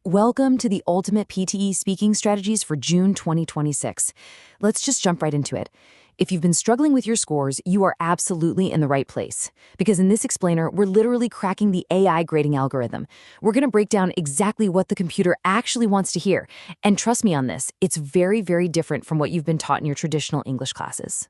Welcome to the Ultimate PTE Speaking Strategies for June 2026. Let's just jump right into it. If you've been struggling with your scores, you are absolutely in the right place. Because in this explainer, we're literally cracking the AI grading algorithm. We're going to break down exactly what the computer actually wants to hear. And trust me on this, it's very, very different from what you've been taught in your traditional English classes.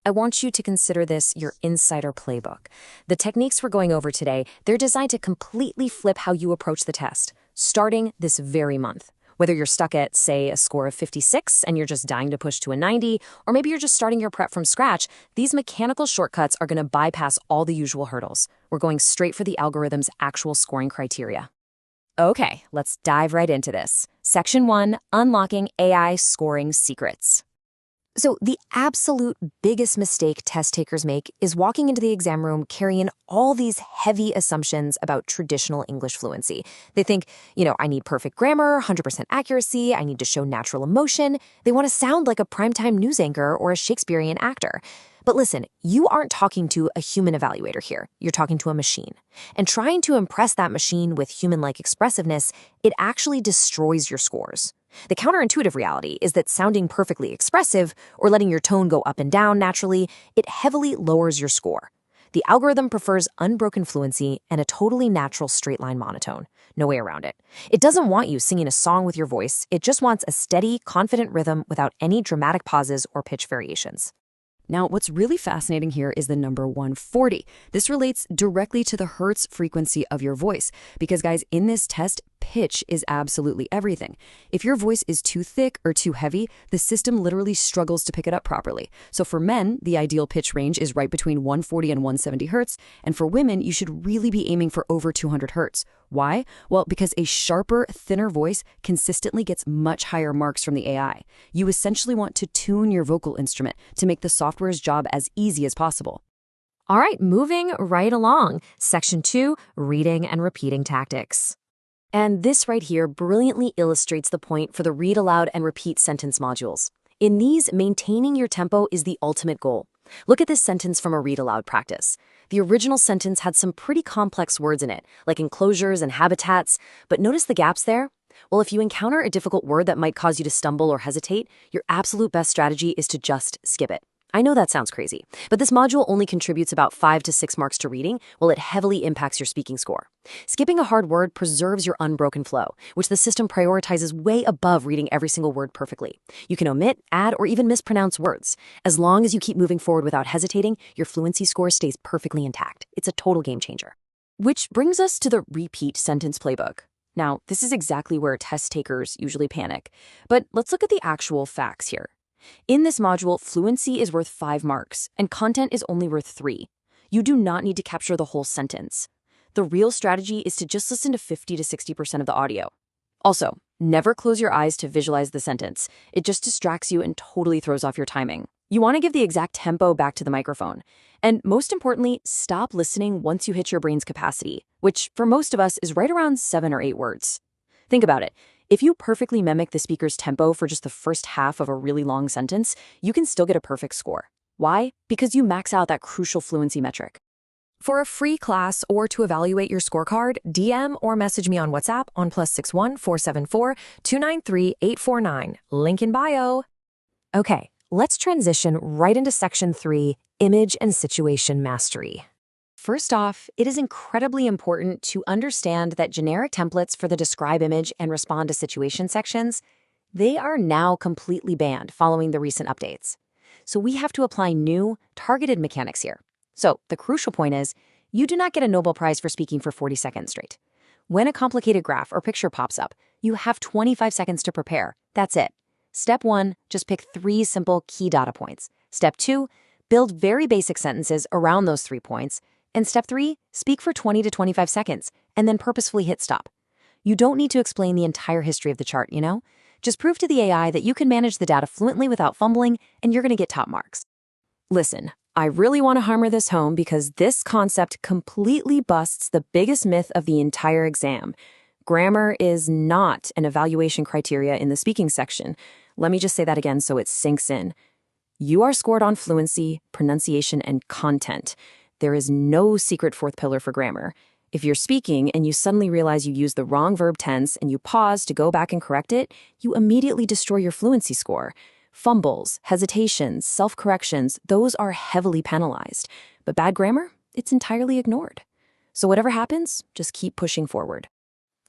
I want you to consider this your insider playbook. The techniques we're going over today, they're designed to completely flip how you approach the test, starting this very month. Whether you're stuck at, say, a score of 56 and you're just dying to push to a 90, or maybe you're just starting your prep from scratch, these mechanical shortcuts are going to bypass all the usual hurdles. We're going straight for the algorithm's actual scoring criteria. Okay, let's dive right into this. Section 1, Unlocking AI Scoring Secrets. So the absolute biggest mistake test takers make is walking into the exam room carrying all these heavy assumptions about traditional English fluency. They think, I need perfect grammar, 100% accuracy, I need to show natural emotion. They want to sound like a primetime news anchor or a Shakespearean actor. But listen, you aren't talking to a human evaluator here. You're talking to a machine. And trying to impress that machine with human-like expressiveness, it actually destroys your scores. The counterintuitive reality is that sounding perfectly expressive or letting your tone go up and down naturally, it heavily lowers your score. The algorithm prefers unbroken fluency and a totally natural straight-line monotone. No way around it. It doesn't want you singing a song with your voice. It just wants a steady, confident rhythm without any dramatic pauses or pitch variations. Now, what's really fascinating here is the number 140. This relates directly to the hertz frequency of your voice. Because, guys, in this test, pitch is absolutely everything. If your voice is too thick or too heavy, the system literally struggles to pick it up properly. So for men, the ideal pitch range is right between 140 and 170 hertz. And for women, you should really be aiming for over 200 hertz. Why? Well, because a sharper, thinner voice consistently gets much higher marks from the AI. You essentially want to tune your vocal instrument to make the software's job as easy as possible. All right, moving right along. Section 2, Reading and Repeating Tactics. And this right here brilliantly illustrates the point for the Read Aloud and Repeat sentence modules. In these, maintaining your tempo is the ultimate goal. Look at this sentence from a Read Aloud practice. The original sentence had some pretty complex words in it, like enclosures and habitats, but notice the gaps there? Well, if you encounter a difficult word that might cause you to stumble or hesitate, your absolute best strategy is to just skip it. I know that sounds crazy, but this module only contributes about 5 to 6 marks to reading, while it heavily impacts your speaking score. Skipping a hard word preserves your unbroken flow, which the system prioritizes way above reading every single word perfectly. You can omit, add, or even mispronounce words. As long as you keep moving forward without hesitating, your fluency score stays perfectly intact. It's a total game changer. Which brings us to the repeat sentence playbook. Now, this is exactly where test takers usually panic, but let's look at the actual facts here. In this module, fluency is worth 5 marks, and content is only worth 3. You do not need to capture the whole sentence. The real strategy is to just listen to 50 to 60% of the audio. Also, never close your eyes to visualize the sentence. It just distracts you and totally throws off your timing. You want to give the exact tempo back to the microphone. And most importantly, stop listening once you hit your brain's capacity, which for most of us is right around 7 or 8 words. Think about it. If you perfectly mimic the speaker's tempo for just the first half of a really long sentence, you can still get a perfect score. Why? Because you max out that crucial fluency metric. For a free class or to evaluate your scorecard, DM or message me on WhatsApp on +61 474 293 849. Link in bio. Okay, let's transition right into Section 3, Image and Situation Mastery. First off, it is incredibly important to understand that generic templates for the Describe Image and Respond to Situation sections, they are now completely banned following the recent updates. So we have to apply new, targeted mechanics here. So the crucial point is, you do not get a Nobel Prize for speaking for 40 seconds straight. When a complicated graph or picture pops up, you have 25 seconds to prepare. That's it. Step 1, just pick 3 simple key data points. Step 2, build very basic sentences around those 3 points. And step 3, speak for 20 to 25 seconds, and then purposefully hit stop. You don't need to explain the entire history of the chart, Just prove to the AI that you can manage the data fluently without fumbling, and you're going to get top marks. Listen, I really want to hammer this home because this concept completely busts the biggest myth of the entire exam. Grammar is not an evaluation criteria in the speaking section. Let me just say that again so it sinks in. You are scored on fluency, pronunciation, and content. There is no secret fourth pillar for grammar. If you're speaking and you suddenly realize you used the wrong verb tense and you pause to go back and correct it, you immediately destroy your fluency score. Fumbles, hesitations, self-corrections, those are heavily penalized. But bad grammar? It's entirely ignored. So whatever happens, just keep pushing forward.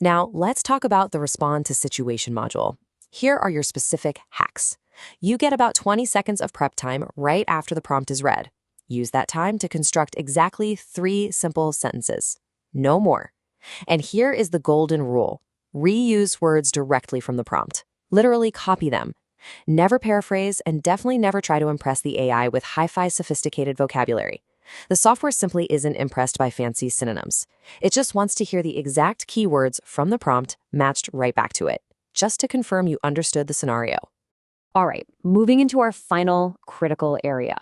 Now, let's talk about the Respond to Situation module. Here are your specific hacks. You get about 20 seconds of prep time right after the prompt is read. Use that time to construct exactly 3 simple sentences. No more. And here is the golden rule. Reuse words directly from the prompt. Literally copy them. Never paraphrase, and definitely never try to impress the AI with hi-fi sophisticated vocabulary. The software simply isn't impressed by fancy synonyms. It just wants to hear the exact keywords from the prompt matched right back to it, just to confirm you understood the scenario. All right, moving into our final critical area.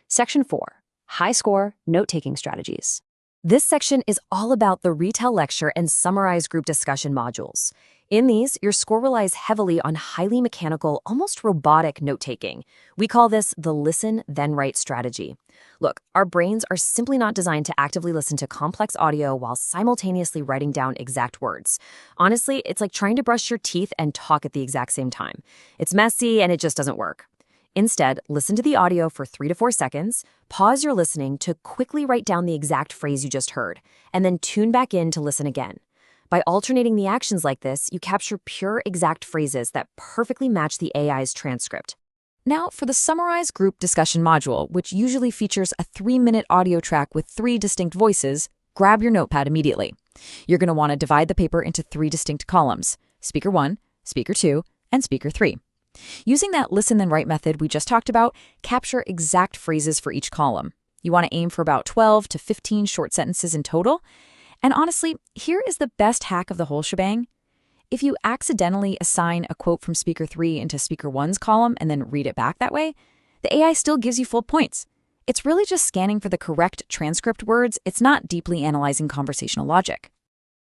Section 4, high score note-taking strategies. This section is all about the retell lecture and summarize group discussion modules. In these, your score relies heavily on highly mechanical, almost robotic note-taking. We call this the listen, then write strategy. Look, our brains are simply not designed to actively listen to complex audio while simultaneously writing down exact words. Honestly, it's like trying to brush your teeth and talk at the exact same time. It's messy and it just doesn't work. Instead, listen to the audio for 3 to 4 seconds, pause your listening to quickly write down the exact phrase you just heard, and then tune back in to listen again. By alternating the actions like this, you capture pure exact phrases that perfectly match the AI's transcript. Now, for the Summarize Group Discussion module, which usually features a 3-minute audio track with 3 distinct voices, grab your notepad immediately. You're going to want to divide the paper into 3 distinct columns: Speaker 1, Speaker 2, and Speaker 3. Using that listen then write method we just talked about, capture exact phrases for each column. You want to aim for about 12 to 15 short sentences in total. And honestly, here is the best hack of the whole shebang. If you accidentally assign a quote from Speaker 3 into Speaker 1's column and then read it back that way, the AI still gives you full points. It's really just scanning for the correct transcript words. It's not deeply analyzing conversational logic.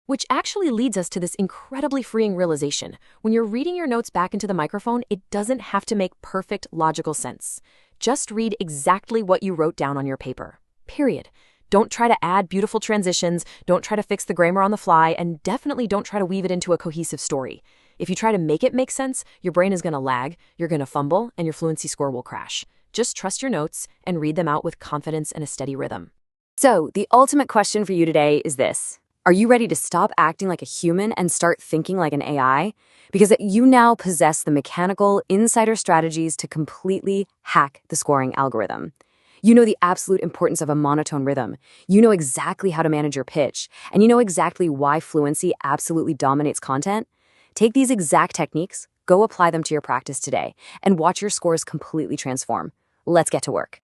Which actually leads us to this incredibly freeing realization. When you're reading your notes back into the microphone, it doesn't have to make perfect logical sense. Just read exactly what you wrote down on your paper. Period. Don't try to add beautiful transitions, don't try to fix the grammar on the fly, and definitely don't try to weave it into a cohesive story. If you try to make it make sense, your brain is going to lag, you're going to fumble, and your fluency score will crash. Just trust your notes and read them out with confidence and a steady rhythm. So, the ultimate question for you today is this. Are you ready to stop acting like a human and start thinking like an AI? Because you now possess the mechanical, insider strategies to completely hack the scoring algorithm. You know the absolute importance of a monotone rhythm. You know exactly how to manage your pitch. And you know exactly why fluency absolutely dominates content. Take these exact techniques, go apply them to your practice today, and watch your scores completely transform. Let's get to work.